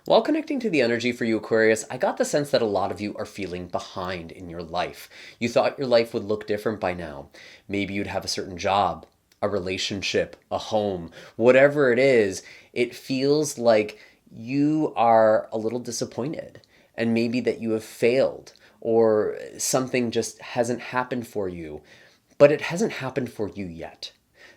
While connecting to the energy for you, Aquarius, I got the sense that a lot of you are feeling behind in your life. You thought your life would look different by now. Maybe you'd have a certain job, a relationship, a home, whatever it is. It feels like you are a little disappointed, and maybe that you have failed or something just hasn't happened for you, but it hasn't happened for you yet.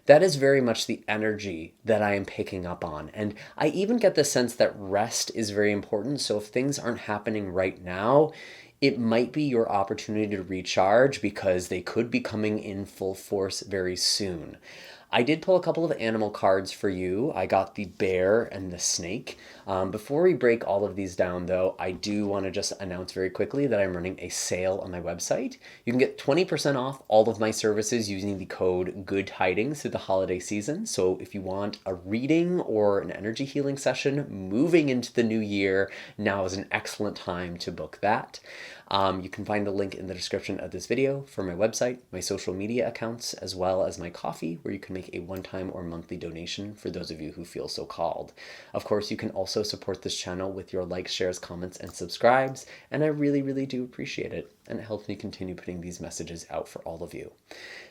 That is very much the energy that I am picking up on. And I even get the sense that rest is very important. So if things aren't happening right now, it might be your opportunity to recharge because they could be coming in full force very soon. I did pull a couple of animal cards for you. I got the bear and the snake. Before we break all of these down, though, I do want to just announce very quickly that I'm running a sale on my website. You can get 20% off all of my services using the code Good Tidings through the holiday season. So if you want a reading or an energy healing session moving into the new year, now is an excellent time to book that. You can find the link in the description of this video for my website, my social media accounts, as well as my coffee, where you can make a one-time or monthly donation for those of you who feel so called. Of course, you can also support this channel with your likes, shares, comments, and subscribes, and I really, really do appreciate it, and it helps me continue putting these messages out for all of you.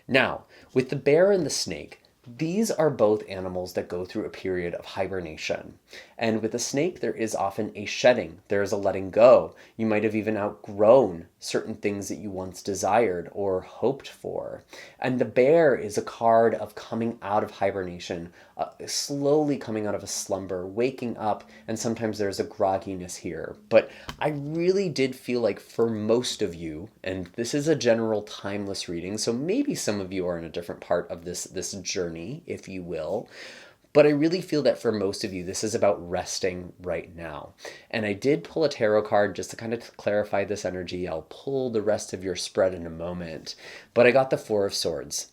Now, with the bear and the snake, these are both animals that go through a period of hibernation. And with a snake, there is often a shedding. There is a letting go. You might have even outgrown certain things that you once desired or hoped for. And the bear is a card of coming out of hibernation, slowly coming out of a slumber, waking up, and sometimes there's a grogginess here. But I really did feel like for most of you, and this is a general timeless reading, so maybe some of you are in a different part of this journey, if you will, but I really feel that for most of you, this is about resting right now. And I did pull a tarot card just to kind of clarify this energy. I'll pull the rest of your spread in a moment, but I got the Four of Swords.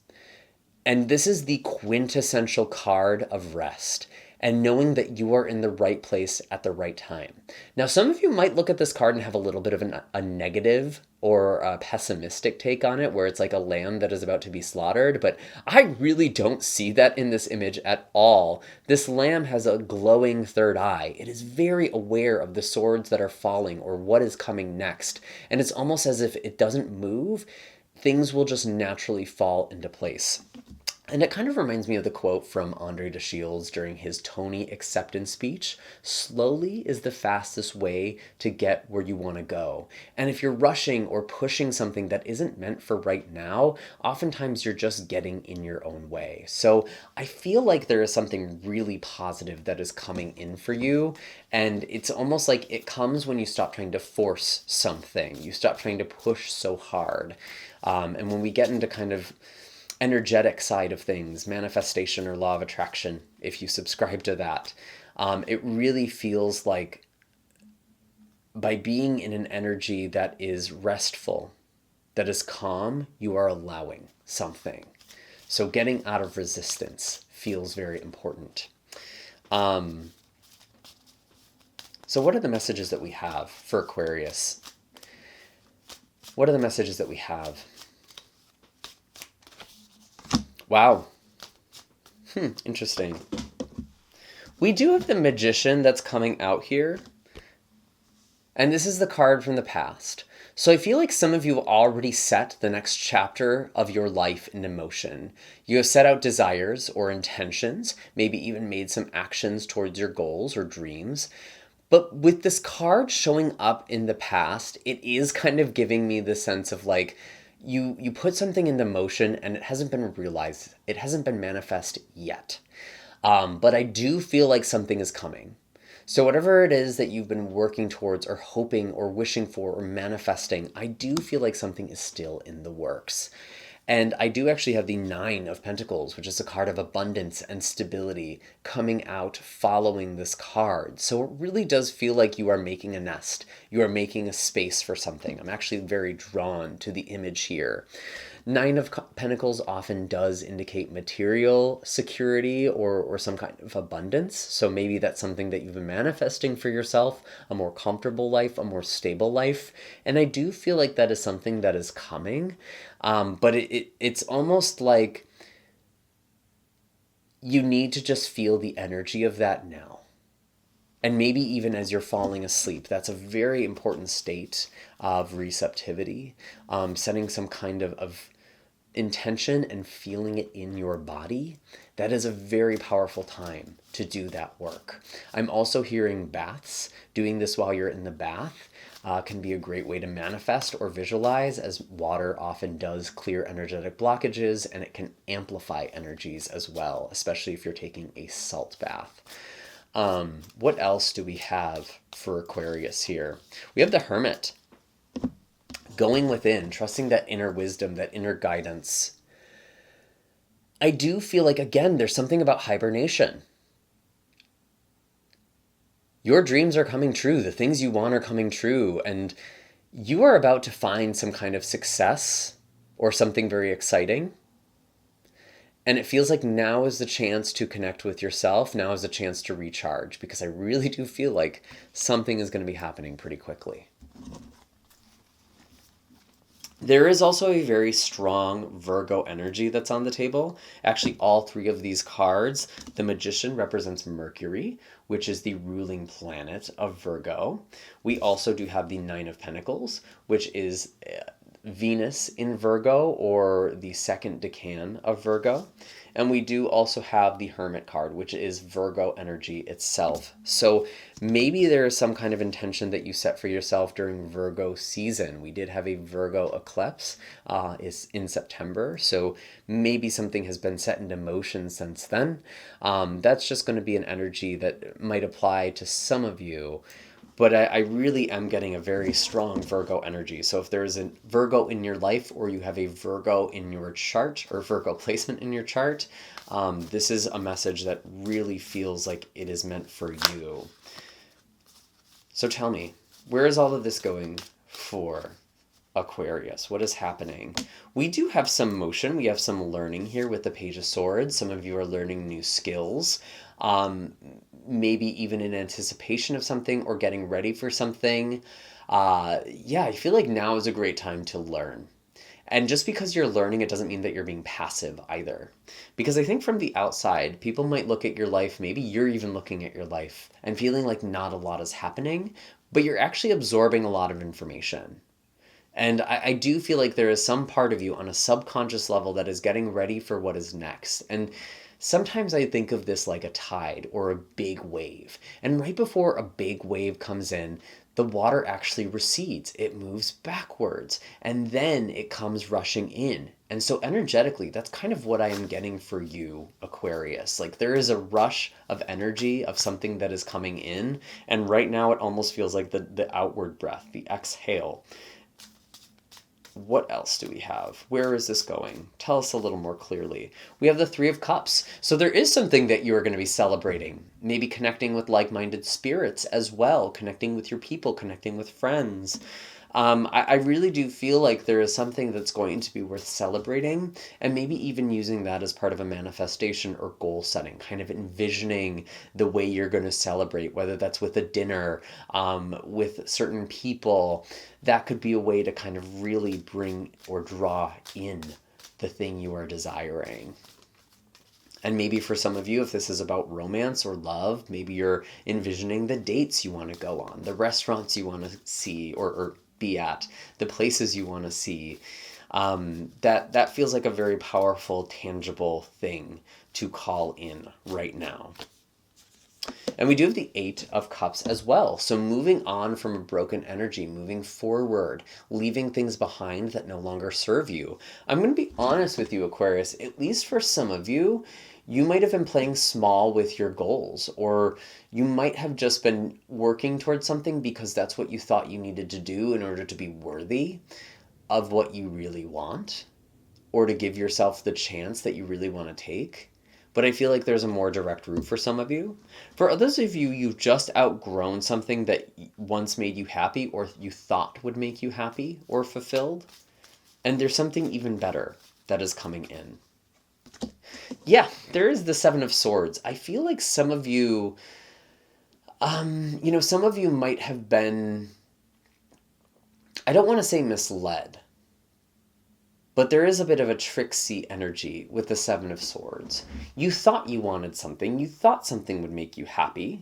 And this is the quintessential card of rest and knowing that you are in the right place at the right time. Now, some of you might look at this card and have a little bit of a negative or a pessimistic take on it, where it's like a lamb that is about to be slaughtered, but I really don't see that in this image at all. This lamb has a glowing third eye. It is very aware of the swords that are falling or what is coming next, and it's almost as if it doesn't move. Things will just naturally fall into place. And it kind of reminds me of the quote from Andre de Shields during his Tony acceptance speech. Slowly is the fastest way to get where you want to go. And if you're rushing or pushing something that isn't meant for right now, oftentimes you're just getting in your own way. So I feel like there is something really positive that is coming in for you. And it's almost like it comes when you stop trying to force something. You stop trying to push so hard. And when we get into kind of energetic side of things, manifestation or law of attraction, if you subscribe to that, it really feels like by being in an energy that is restful, that is calm, you are allowing something. So getting out of resistance feels very important. So what are the messages that we have for Aquarius? What are the messages that we have? Wow. Interesting. We do have the Magician that's coming out here. And this is the card from the past. So I feel like some of you have already set the next chapter of your life into motion. You have set out desires or intentions, maybe even made some actions towards your goals or dreams. But with this card showing up in the past, it is kind of giving me the sense of like, you put something into motion and it hasn't been realized. It hasn't been manifest yet. But I do feel like something is coming. So whatever it is that you've been working towards or hoping or wishing for or manifesting, I do feel like something is still in the works. And I do actually have the Nine of Pentacles, which is a card of abundance and stability coming out following this card. So it really does feel like you are making a nest. You are making a space for something. I'm actually very drawn to the image here. Nine of Pentacles often does indicate material security or some kind of abundance. So maybe that's something that you've been manifesting for yourself, a more comfortable life, a more stable life. And I do feel like that is something that is coming. But it's almost like you need to just feel the energy of that now. And maybe even as you're falling asleep, that's a very important state of receptivity, setting some kind of intention and feeling it in your body. That is a very powerful time to do that work. I'm also hearing baths. Doing this while you're in the bath can be a great way to manifest or visualize, as water often does clear energetic blockages, and it can amplify energies as well, especially if you're taking a salt bath. What else do we have for Aquarius here? We have the Hermit. Going within, trusting that inner wisdom, that inner guidance. I do feel like, again, there's something about hibernation. Your dreams are coming true. The things you want are coming true. And you are about to find some kind of success or something very exciting. And it feels like now is the chance to connect with yourself. Now is the chance to recharge, because I really do feel like something is going to be happening pretty quickly. There is also a very strong Virgo energy that's on the table. Actually, all three of these cards, the Magician represents Mercury, which is the ruling planet of Virgo. We also do have the Nine of Pentacles, which is Venus in Virgo, or the second decan of Virgo. And we do also have the Hermit card, which is Virgo energy itself. So maybe there is some kind of intention that you set for yourself during Virgo season. We did have a Virgo eclipse is in September. So maybe something has been set into motion since then. That's just going to be an energy that might apply to some of you. But I really am getting a very strong Virgo energy. So if there's a Virgo in your life, or you have a Virgo in your chart, or Virgo placement in your chart, this is a message that really feels like it is meant for you. So tell me, where is all of this going for Aquarius? What is happening? We do have some motion. We have some learning here with the Page of Swords. Some of you are learning new skills. Maybe even in anticipation of something or getting ready for something. I feel like now is a great time to learn. And just because you're learning, it doesn't mean that you're being passive either. Because I think from the outside, people might look at your life, maybe you're even looking at your life and feeling like not a lot is happening, but you're actually absorbing a lot of information. And I do feel like there is some part of you on a subconscious level that is getting ready for what is next. And sometimes I think of this like a tide or a big wave. And right before a big wave comes in, the water actually recedes. It moves backwards. And then it comes rushing in. And so energetically, that's kind of what I am getting for you, Aquarius. Like there is a rush of energy of something that is coming in. And right now it almost feels like the outward breath, the exhale. What else do we have? Where is this going? Tell us a little more clearly. We have the Three of Cups. So there is something that you are going to be celebrating. Maybe connecting with like-minded spirits as well. Connecting with your people, connecting with friends. I really do feel like there is something that's going to be worth celebrating, and maybe even using that as part of a manifestation or goal setting, kind of envisioning the way you're going to celebrate, whether that's with a dinner, with certain people. That could be a way to kind of really bring or draw in the thing you are desiring. And maybe for some of you, if this is about romance or love, maybe you're envisioning the dates you want to go on, the restaurants you want to see or be at, the places you want to see. That feels like a very powerful, tangible thing to call in right now. And we do have the Eight of Cups as well. So moving on from a broken energy, moving forward, leaving things behind that no longer serve you. I'm going to be honest with you, Aquarius, at least for some of you, you might have been playing small with your goals, or you might have just been working towards something because that's what you thought you needed to do in order to be worthy of what you really want, or to give yourself the chance that you really want to take. But I feel like there's a more direct route for some of you. For others of you, you've just outgrown something that once made you happy, or you thought would make you happy or fulfilled. And there's something even better that is coming in. Yeah, there is the Seven of Swords. I feel like some of you, some of you might have been, I don't want to say misled, but there is a bit of a tricksy energy with the Seven of Swords. You thought you wanted something. You thought something would make you happy.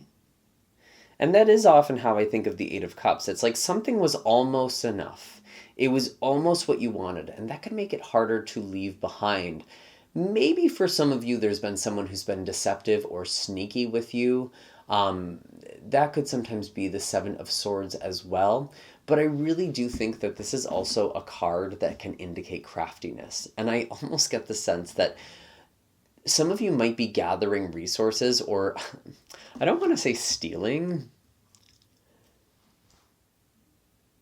And that is often how I think of the Eight of Cups. It's like something was almost enough. It was almost what you wanted, and that could make it harder to leave behind. Maybe for some of you, there's been someone who's been deceptive or sneaky with you. Um, that could sometimes be the Seven of Swords as well. But I really do think that this is also a card that can indicate craftiness. And I almost get the sense that some of you might be gathering resources, or I don't want to say stealing,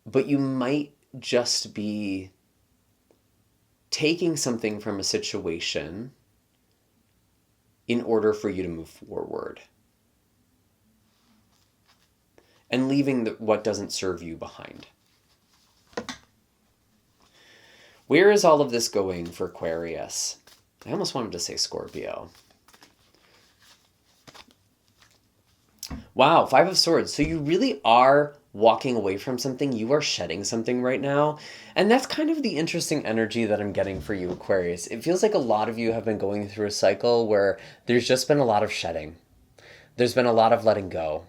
but you might just be taking something from a situation in order for you to move forward and leaving what doesn't serve you behind. Where is all of this going for Aquarius? I almost wanted to say Scorpio. Wow, Five of Swords. So you really are walking away from something. You are shedding something right now. And that's kind of the interesting energy that I'm getting for you, Aquarius. It feels like a lot of you have been going through a cycle where there's just been a lot of shedding. There's been a lot of letting go.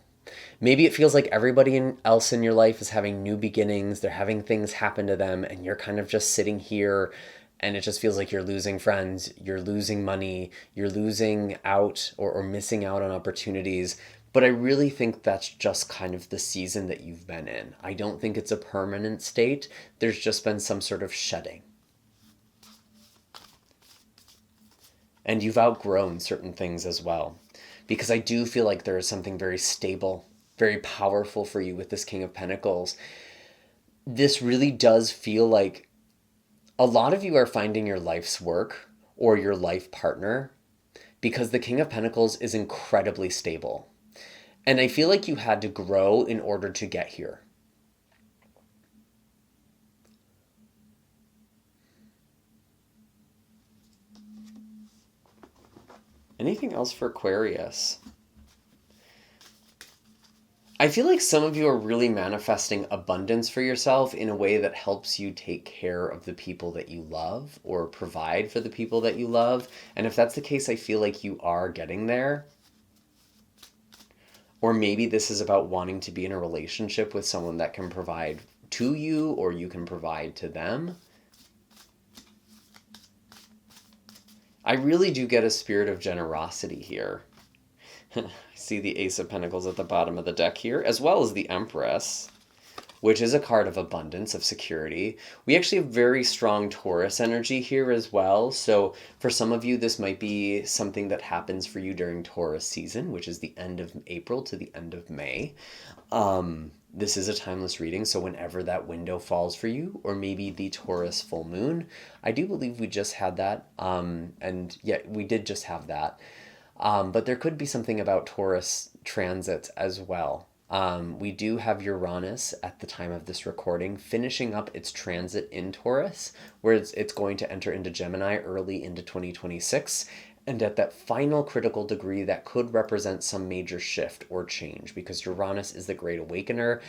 Maybe it feels like everybody else in your life is having new beginnings. They're having things happen to them, and you're kind of just sitting here, and it just feels like you're losing friends, you're losing money, you're losing out or missing out on opportunities. But I really think that's just kind of the season that you've been in. I don't think it's a permanent state. There's just been some sort of shedding. And you've outgrown certain things as well. Because I do feel like there is something very stable, very powerful for you with this King of Pentacles. This really does feel like a lot of you are finding your life's work or your life partner because the King of Pentacles is incredibly stable. And I feel like you had to grow in order to get here. Anything else for Aquarius? I feel like some of you are really manifesting abundance for yourself in a way that helps you take care of the people that you love or provide for the people that you love. And if that's the case, I feel like you are getting there. Or maybe this is about wanting to be in a relationship with someone that can provide to you or you can provide to them. I really do get a spirit of generosity here. I see the Ace of Pentacles at the bottom of the deck here, as well as the Empress, which is a card of abundance, of security. We actually have very strong Taurus energy here as well. So for some of you, this might be something that happens for you during Taurus season, which is the end of April to the end of May. This is a timeless reading, so whenever that window falls for you, or maybe the Taurus full moon, I do believe we just had that, and yeah, we did just have that. But there could be something about Taurus transits as well. We do have Uranus at the time of this recording finishing up its transit in Taurus, where it's going to enter into Gemini early into 2026. And at that final critical degree, that could represent some major shift or change because Uranus is the great awakener.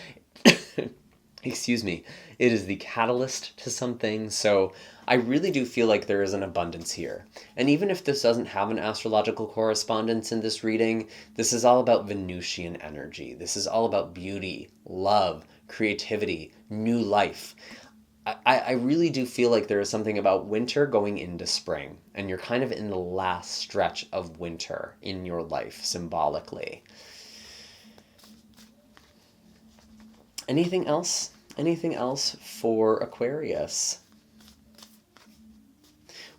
Excuse me. It is the catalyst to something. So I really do feel like there is an abundance here. And even if this doesn't have an astrological correspondence in this reading, this is all about Venusian energy. This is all about beauty, love, creativity, new life. I really do feel like there is something about winter going into spring, and you're kind of in the last stretch of winter in your life, symbolically. Anything else? Anything else for Aquarius?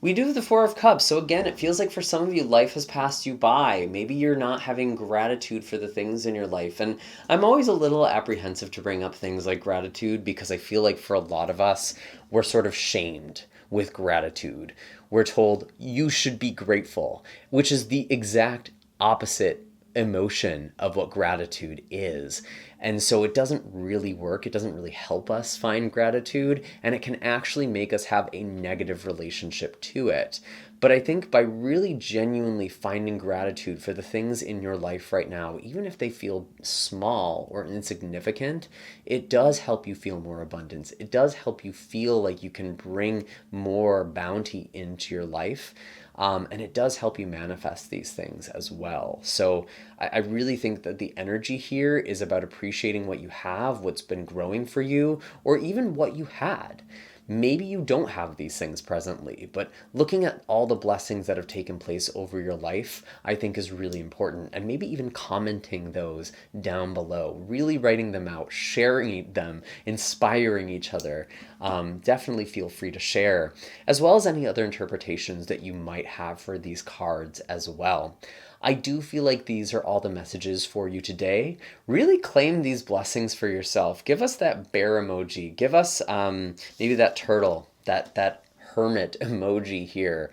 We do have the Four of Cups. So again, it feels like for some of you, life has passed you by. Maybe you're not having gratitude for the things in your life. And I'm always a little apprehensive to bring up things like gratitude because I feel like for a lot of us, we're sort of shamed with gratitude. We're told you should be grateful, which is the exact opposite emotion of what gratitude is. And so it doesn't really work. It doesn't really help us find gratitude, and it can actually make us have a negative relationship to it. But I think by really genuinely finding gratitude for the things in your life right now, even if they feel small or insignificant, it does help you feel more abundance. It does help you feel like you can bring more bounty into your life. And it does help you manifest these things as well. So I really think that the energy here is about appreciating what you have, what's been growing for you, or even what you had. Maybe you don't have these things presently, but looking at all the blessings that have taken place over your life, I think is really important. And maybe even commenting those down below, really writing them out, sharing them, inspiring each other. Definitely feel free to share, as well as any other interpretations that you might have for these cards as well. I do feel like these are all the messages for you today. Really claim these blessings for yourself. Give us that bear emoji. Give us maybe that turtle, that hermit emoji here.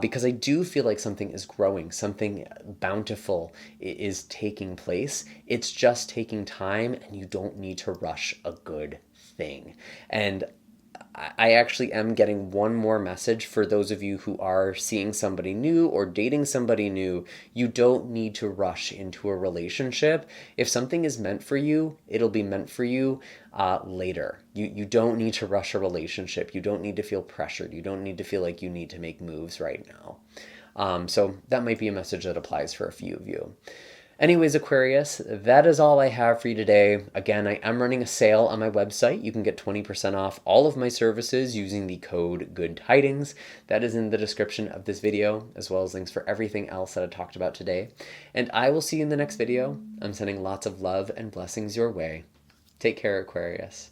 Because I do feel like something is growing, something bountiful is taking place. It's just taking time, and you don't need to rush a good thing. And I actually am getting one more message for those of you who are seeing somebody new or dating somebody new. You don't need to rush into a relationship. If something is meant for you, it'll be meant for you later. You don't need to rush a relationship. You don't need to feel pressured. You don't need to feel like you need to make moves right now. So that might be a message that applies for a few of you. Anyways, Aquarius, that is all I have for you today. Again, I am running a sale on my website. You can get 20% off all of my services using the code GOODTIDINGS. That is in the description of this video, as well as links for everything else that I talked about today. And I will see you in the next video. I'm sending lots of love and blessings your way. Take care, Aquarius.